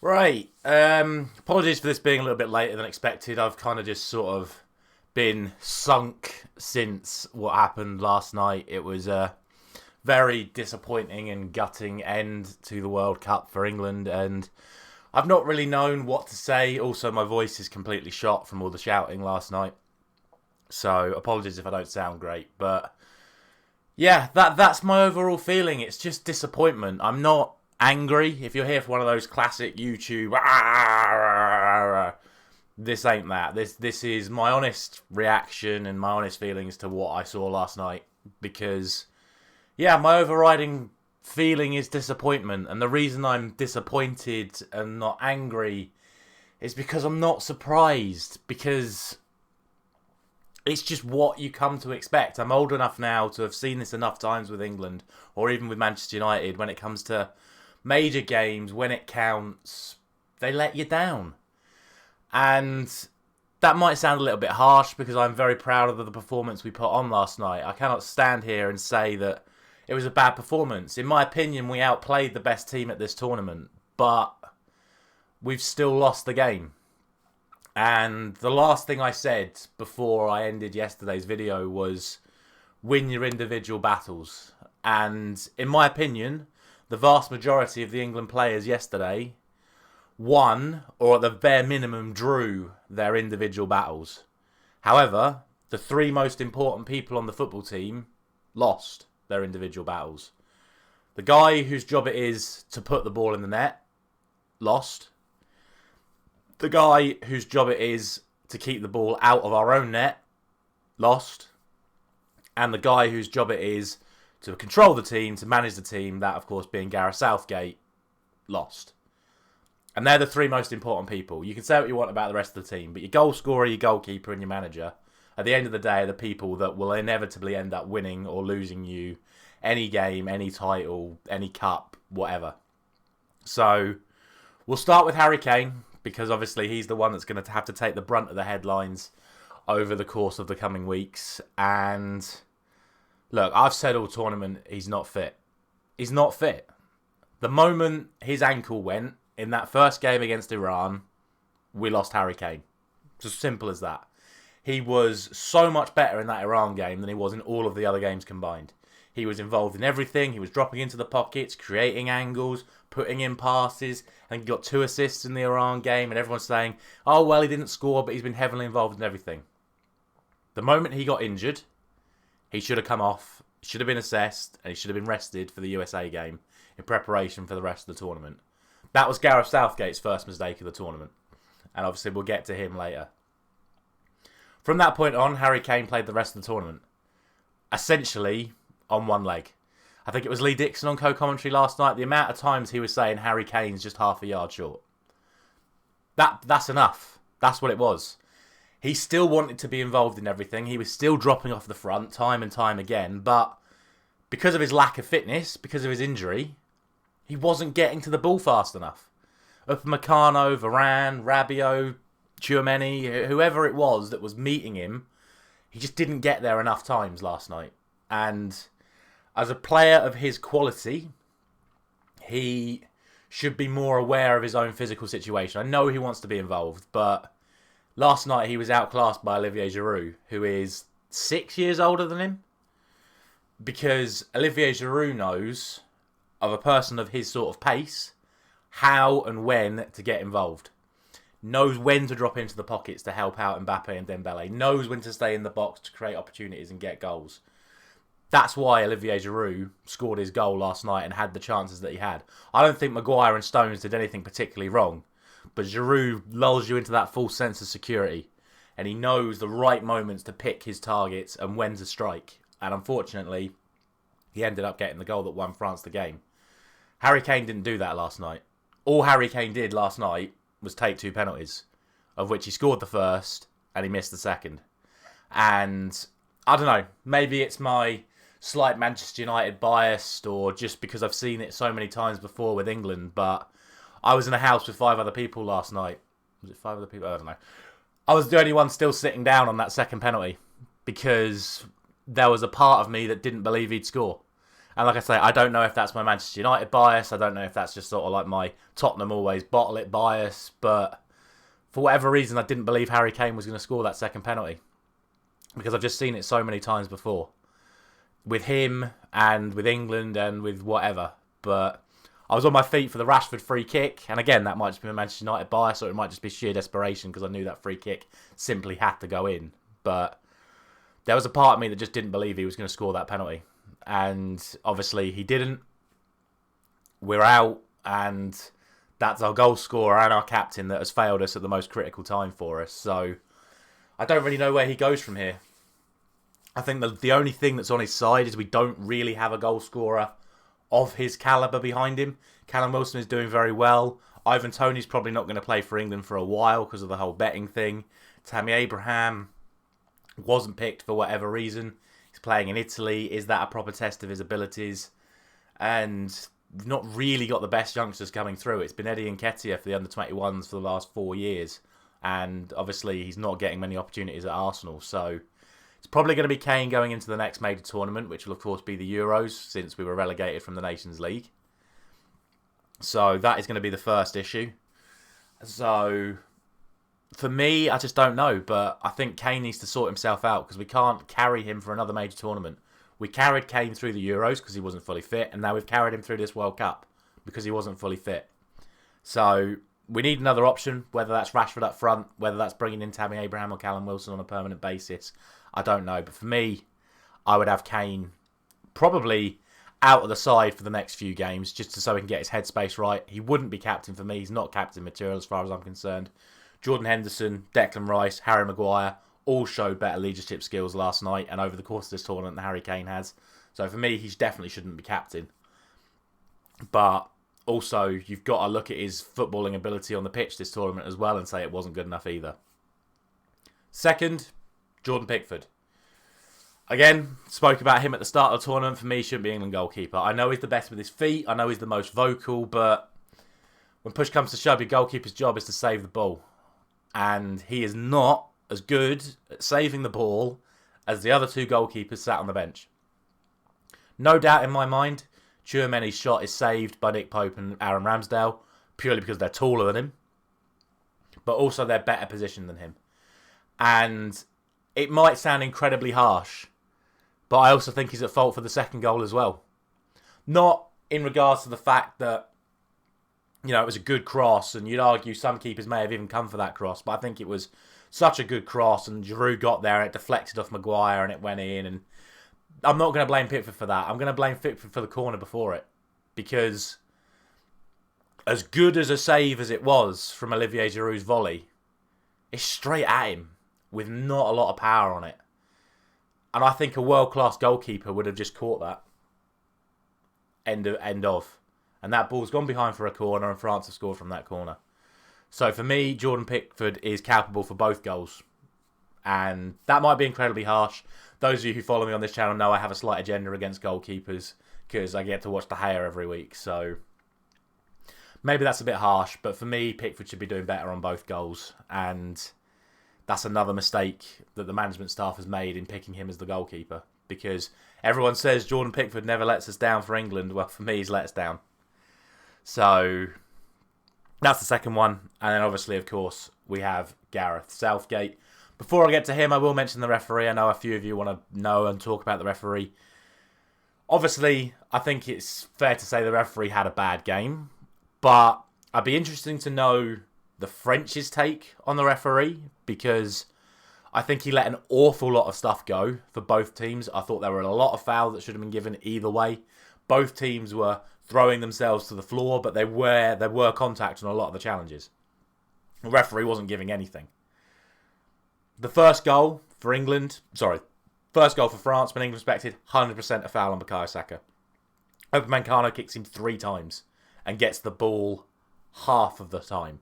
Right. Apologies for this being a little bit later than expected. I've kind of just sort of been sunk since what happened last night. It was a very disappointing and gutting end to the World Cup for England, and I've not really known what to say. Also, my voice is completely shot from all the shouting last night, so apologies if I don't sound great. But yeah, that's my overall feeling. It's just disappointment. I'm not angry. If you're here for one of those classic YouTube, this ain't that. This is my honest reaction and my honest feelings to what I saw last night. Because yeah, my overriding feeling is disappointment, and the reason I'm disappointed and not angry is because I'm not surprised. Because it's just what you come to expect. I'm old enough now to have seen this enough times with England, or even with Manchester United, when it comes to major games, when it counts, they let you down. And that might sound a little bit harsh because I'm very proud of the performance we put on last night. I cannot stand here and say that it was a bad performance. In my opinion, we outplayed the best team at this tournament, but we've still lost the game. And the last thing I said before I ended yesterday's video was win your individual battles. And in my opinion, the vast majority of the England players yesterday won, or at the bare minimum drew, their individual battles. However, the three most important people on the football team lost their individual battles. The guy whose job it is to put the ball in the net lost. The guy whose job it is to keep the ball out of our own net lost. And the guy whose job it is to control the team, to manage the team, that of course being Gareth Southgate, lost. And they're the three most important people. You can say what you want about the rest of the team, but your goal scorer, your goalkeeper, and your manager, at the end of the day, are the people that will inevitably end up winning or losing you any game, any title, any cup, whatever. So we'll start with Harry Kane, because obviously he's the one that's going to have to take the brunt of the headlines over the course of the coming weeks. And look, I've said all tournament he's not fit. He's not fit. The moment his ankle went in that first game against Iran, we lost Harry Kane. It's as simple as that. He was so much better in that Iran game than he was in all of the other games combined. He was involved in everything. He was dropping into the pockets, creating angles, putting in passes, and he got 2 assists in the Iran game, and everyone's saying, oh, well, he didn't score, but he's been heavily involved in everything. The moment he got injured, he should have come off, should have been assessed, and he should have been rested for the USA game in preparation for the rest of the tournament. That was Gareth Southgate's first mistake of the tournament, and obviously we'll get to him later. From that point on, Harry Kane played the rest of the tournament, essentially on one leg. I think it was Lee Dixon on co-commentary last night. The amount of times he was saying Harry Kane's just half a yard short. That's enough. That's what it was. He still wanted to be involved in everything. He was still dropping off the front time and time again. But because of his lack of fitness, because of his injury, he wasn't getting to the ball fast enough. Upamecano, Varane, Rabiot, Tchouaméni, whoever it was that was meeting him, he just didn't get there enough times last night. And as a player of his quality, he should be more aware of his own physical situation. I know he wants to be involved, but last night he was outclassed by Olivier Giroud, who is 6 years older than him. Because Olivier Giroud knows, of a person of his sort of pace, how and when to get involved. Knows when to drop into the pockets to help out Mbappe and Dembele. Knows when to stay in the box to create opportunities and get goals. That's why Olivier Giroud scored his goal last night and had the chances that he had. I don't think Maguire and Stones did anything particularly wrong, but Giroud lulls you into that false sense of security, and he knows the right moments to pick his targets and when to strike. And unfortunately, he ended up getting the goal that won France the game. Harry Kane didn't do that last night. All Harry Kane did last night was take 2 penalties, of which he scored the first and he missed the second. And I don't know, maybe it's my slight Manchester United bias, or just because I've seen it so many times before with England, but I was in a house with 5 other people last night. Was it 5 other people? I don't know. I was the only one still sitting down on that second penalty because there was a part of me that didn't believe he'd score. And like I say, I don't know if that's my Manchester United bias. I don't know if that's just sort of like my Tottenham always bottle it bias. But for whatever reason, I didn't believe Harry Kane was going to score that second penalty. Because I've just seen it so many times before. With him and with England and with whatever. But I was on my feet for the Rashford free kick. And again, that might just be my Manchester United bias, or it might just be sheer desperation because I knew that free kick simply had to go in. But there was a part of me that just didn't believe he was going to score that penalty. And obviously he didn't. We're out, and that's our goal scorer and our captain that has failed us at the most critical time for us. So I don't really know where he goes from here. I think the only thing that's on his side is we don't really have a goal scorer of his calibre behind him. Callum Wilson is doing very well. Ivan Toney's probably not going to play for England for a while because of the whole betting thing. Tammy Abraham wasn't picked for whatever reason. He's playing in Italy. Is that a proper test of his abilities? And we've not really got the best youngsters coming through. It's been Eddie Nketiah for the under-21s for the last 4 years. And obviously he's not getting many opportunities at Arsenal. So it's probably going to be Kane going into the next major tournament, which will of course be the Euros, since we were relegated from the Nations League. So that is going to be the first issue. So for me, I just don't know, but I think Kane needs to sort himself out because we can't carry him for another major tournament. We carried Kane through the Euros because he wasn't fully fit, and now we've carried him through this World Cup because he wasn't fully fit. So we need another option, whether that's Rashford up front, whether that's bringing in Tammy Abraham or Callum Wilson on a permanent basis. I don't know, but for me, I would have Kane probably out of the side for the next few games, just so he can get his headspace right. He wouldn't be captain for me. He's not captain material as far as I'm concerned. Jordan Henderson, Declan Rice, Harry Maguire all showed better leadership skills last night and over the course of this tournament than Harry Kane has. So for me, he definitely shouldn't be captain. But also, you've got to look at his footballing ability on the pitch this tournament as well and say it wasn't good enough either. Second, Jordan Pickford. Again, spoke about him at the start of the tournament. For me, he shouldn't be England goalkeeper. I know he's the best with his feet. I know he's the most vocal. But when push comes to shove, your goalkeeper's job is to save the ball. And he is not as good at saving the ball as the other two goalkeepers sat on the bench. No doubt in my mind, Tchouameni's shot is saved by Nick Pope and Aaron Ramsdale, purely because they're taller than him. But also they're better positioned than him. And it might sound incredibly harsh, but I also think he's at fault for the second goal as well. Not in regards to the fact that, you know, it was a good cross, and you'd argue some keepers may have even come for that cross, but I think it was such a good cross, and Giroud got there, and it deflected off Maguire, and it went in, and I'm not going to blame Pickford for that. I'm going to blame Pickford for the corner before it, because as good as a save as it was from Olivier Giroud's volley, it's straight at him with not a lot of power on it. And I think a world-class goalkeeper would have just caught that. End of. And that ball's gone behind for a corner, and France have scored from that corner. So for me, Jordan Pickford is culpable for both goals. And that might be incredibly harsh. Those of you who follow me on this channel know I have a slight agenda against goalkeepers because I get to watch De Gea every week. So maybe that's a bit harsh. But for me, Pickford should be doing better on both goals. And that's another mistake that the management staff has made in picking him as the goalkeeper. Because everyone says Jordan Pickford never lets us down for England. Well, for me, he's let us down. So that's the second one. And then obviously, of course, we have Gareth Southgate. Before I get to him, I will mention the referee. I know a few of you want to know and talk about the referee. Obviously, I think it's fair to say the referee had a bad game. But I'd be interested to know the French's take on the referee, because I think he let an awful lot of stuff go for both teams. I thought there were a lot of fouls that should have been given either way. Both teams were throwing themselves to the floor, but there were contact on a lot of the challenges. The referee wasn't giving anything. The first goal for France, when England respected, 100% a foul on Bukayo Saka. Upamecano kicks him 3 times and gets the ball half of the time.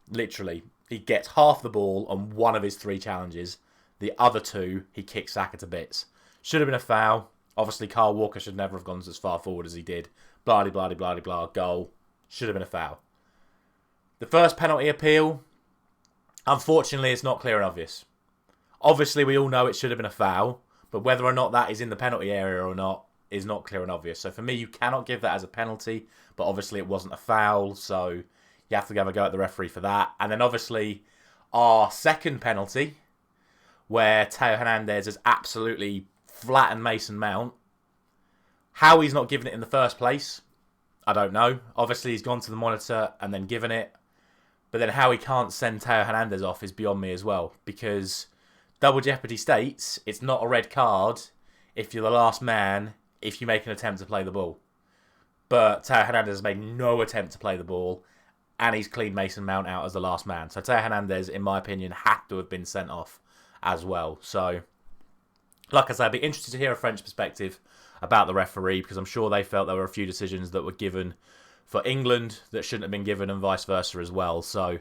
Literally, he gets half the ball on one of his 3 challenges. The other 2, he kicks Saka to bits. Should have been a foul. Obviously, Kyle Walker should never have gone as far forward as he did. Blah, blah, blah, blah, blah, goal. Should have been a foul. The first penalty appeal, unfortunately, it's not clear and obvious. Obviously, we all know it should have been a foul, but whether or not that is in the penalty area or not is not clear and obvious. So for me, you cannot give that as a penalty, but obviously it wasn't a foul, so you have to have a go at the referee for that. And then obviously our second penalty, where Teo Hernandez has absolutely flattened Mason Mount. How he's not given it in the first place, I don't know. Obviously he's gone to the monitor and then given it. But then how he can't send Teo Hernandez off is beyond me as well. Because Double Jeopardy states it's not a red card if you're the last man if you make an attempt to play the ball. But Teo Hernandez has made no attempt to play the ball. And he's cleaned Mason Mount out as the last man. So Teo Hernandez, in my opinion, had to have been sent off as well. So, like I said, I'd be interested to hear a French perspective about the referee, because I'm sure they felt there were a few decisions that were given for England that shouldn't have been given, and vice versa as well. So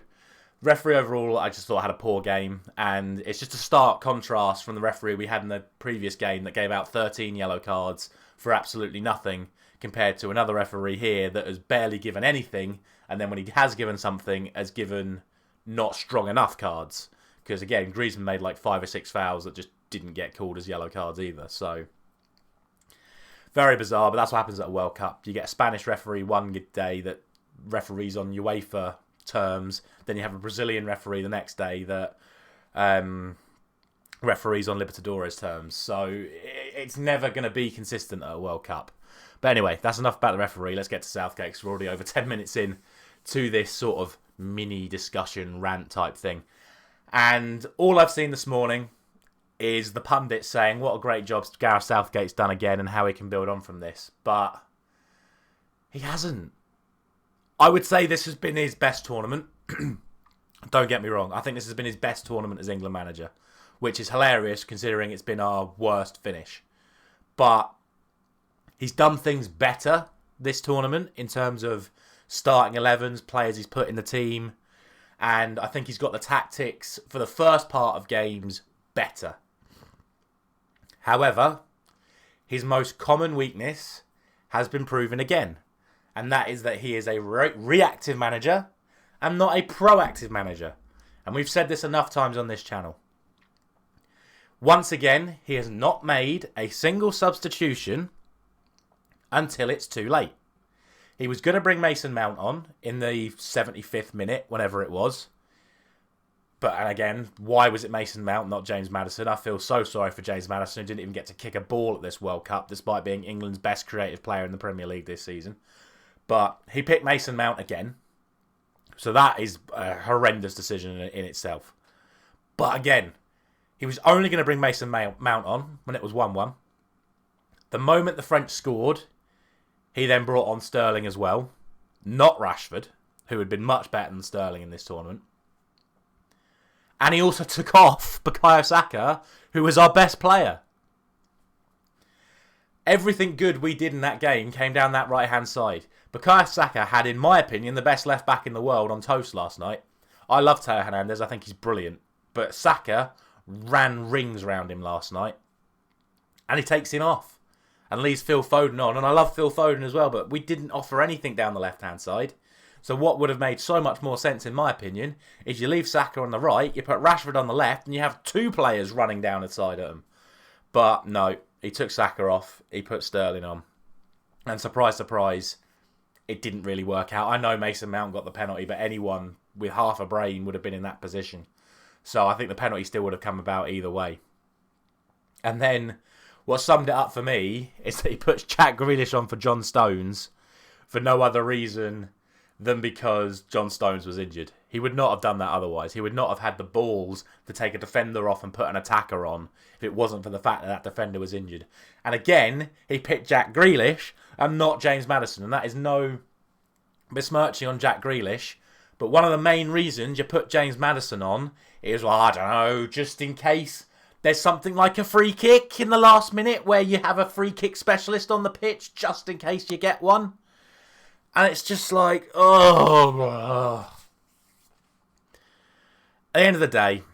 referee overall, I just thought had a poor game, and it's just a stark contrast from the referee we had in the previous game that gave out 13 yellow cards for absolutely nothing, compared to another referee here that has barely given anything, and then when he has given something, has given not strong enough cards. Because again, Griezmann made like 5 or 6 fouls that just didn't get called as yellow cards either. So very bizarre, but that's what happens at a World Cup. You get a Spanish referee one day that referees on UEFA terms. Then you have a Brazilian referee the next day that referees on Libertadores terms. So it's never going to be consistent at a World Cup. But anyway, that's enough about the referee. Let's get to Southgate, because we're already over 10 minutes in to this sort of mini discussion rant type thing. And all I've seen this morning is the pundits saying what a great job Gareth Southgate's done again and how he can build on from this. But he hasn't. I would say this has been his best tournament. Don't get me wrong. I think this has been his best tournament as England manager, which is hilarious considering it's been our worst finish. But he's done things better this tournament in terms of starting 11s, players he's put in the team. And I think he's got the tactics for the first part of games better. However, his most common weakness has been proven again. And that is that he is a reactive manager and not a proactive manager. And we've said this enough times on this channel. Once again, he has not made a single substitution until it's too late. He was going to bring Mason Mount on in the 75th minute, whenever it was. But, and again, why was it Mason Mount, not James Maddison? I feel so sorry for James Maddison, who didn't even get to kick a ball at this World Cup, despite being England's best creative player in the Premier League this season. But he picked Mason Mount again. So that is a horrendous decision in itself. But again, he was only going to bring Mason Mount on when it was 1-1. The moment the French scored, he then brought on Sterling as well. Not Rashford, who had been much better than Sterling in this tournament. And he also took off Bukayo Saka, who was our best player. Everything good we did in that game came down that right-hand side. Bukayo Saka had, in my opinion, the best left-back in the world on toast last night. I love Teo Hernandez. I think he's brilliant. But Saka ran rings around him last night. And he takes him off. And leaves Phil Foden on. And I love Phil Foden as well. But we didn't offer anything down the left-hand side. So what would have made so much more sense, in my opinion, is you leave Saka on the right, you put Rashford on the left, and you have 2 players running down the side at him. But no, he took Saka off, he put Sterling on. And surprise, surprise, it didn't really work out. I know Mason Mount got the penalty, but anyone with half a brain would have been in that position. So I think the penalty still would have come about either way. And then what summed it up for me is that he puts Jack Grealish on for John Stones for no other reason than because John Stones was injured. He would not have done that otherwise. He would not have had the balls to take a defender off and put an attacker on if it wasn't for the fact that that defender was injured. And again, he picked Jack Grealish and not James Maddison. And that is no besmirching on Jack Grealish. But one of the main reasons you put James Maddison on is, well, I don't know, just in case there's something like a free kick in the last minute where you have a free kick specialist on the pitch just in case you get one. And it's just like, oh. At the end of the day,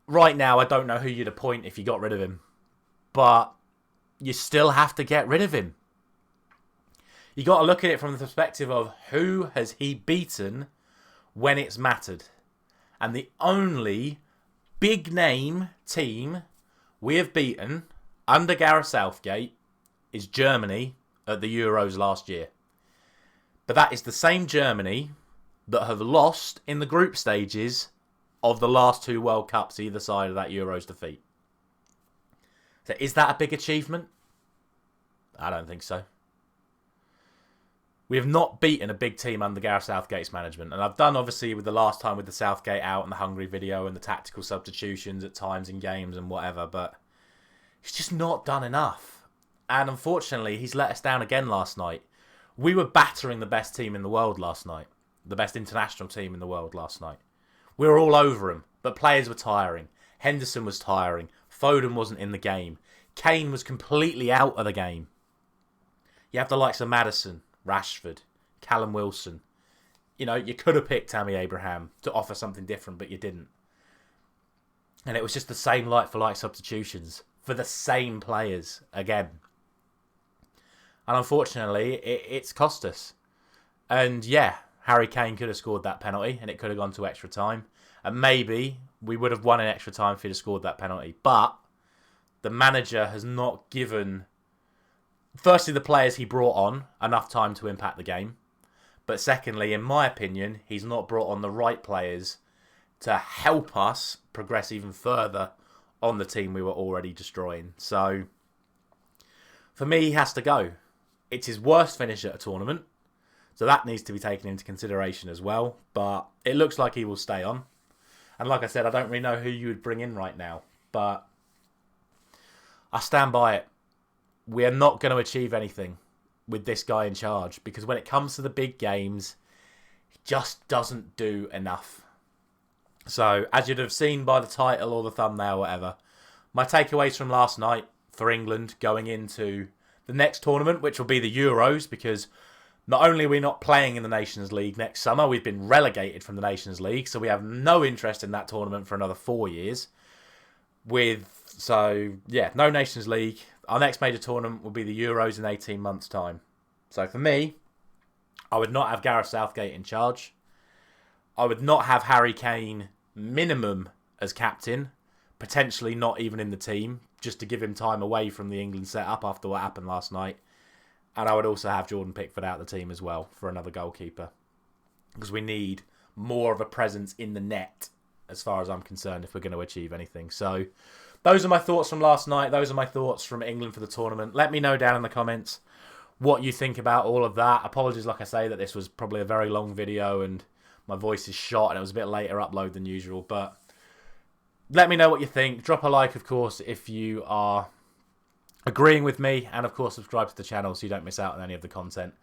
right now, I don't know who you'd appoint if you got rid of him. But you still have to get rid of him. You got to look at it from the perspective of who has he beaten when it's mattered. And the only big name team we have beaten under Gareth Southgate is Germany at the Euros last year. But that is the same Germany that have lost in the group stages of the last 2 World Cups either side of that Euros defeat. So is that a big achievement? I don't think so. We have not beaten a big team under Gareth Southgate's management. And I've done, obviously, with the last time with the Southgate out and the Hungary video and the tactical substitutions at times in games and whatever. But he's just not done enough. And unfortunately, he's let us down again last night. We were battering the best team in the world last night. The best international team in the world last night. We were all over him. But players were tiring. Henderson was tiring. Foden wasn't in the game. Kane was completely out of the game. You have the likes of Maddison, Rashford, Callum Wilson. You know, you could have picked Tammy Abraham to offer something different, but you didn't. And it was just the same like-for-like substitutions for the same players again. And unfortunately, it's cost us. And yeah, Harry Kane could have scored that penalty and it could have gone to extra time. And maybe we would have won in extra time if he'd have scored that penalty. But the manager has not given, firstly, the players he brought on enough time to impact the game. But secondly, in my opinion, he's not brought on the right players to help us progress even further on the team we were already destroying. So, for me, he has to go. It's his worst finish at a tournament. So that needs to be taken into consideration as well. But it looks like he will stay on. And like I said, I don't really know who you would bring in right now. But I stand by it. We are not going to achieve anything with this guy in charge. Because when it comes to the big games, he just doesn't do enough. So, as you'd have seen by the title or the thumbnail or whatever, my takeaways from last night for England going into the next tournament, which will be the Euros, because not only are we not playing in the Nations League next summer, we've been relegated from the Nations League, so we have no interest in that tournament for another 4 years. No Nations League. Our next major tournament will be the Euros in 18 months' time. So for me, I would not have Gareth Southgate in charge. I would not have Harry Kane minimum as captain, potentially not even in the team, just to give him time away from the England setup after what happened last night. And I would also have Jordan Pickford out of the team as well for another goalkeeper. Because we need more of a presence in the net, as far as I'm concerned, if we're going to achieve anything. So, those are my thoughts from last night. Those are my thoughts from England for the tournament. Let me know down in the comments what you think about all of that. Apologies, like I say, that this was probably a very long video and my voice is shot and it was a bit later upload than usual. But let me know what you think. Drop a like, of course, if you are agreeing with me. And, of course, subscribe to the channel so you don't miss out on any of the content.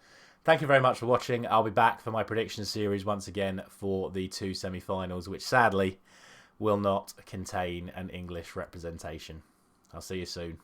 Thank you very much for watching. I'll be back for my prediction series once again for the 2 semi-finals, which sadly will not contain an English representation. I'll see you soon.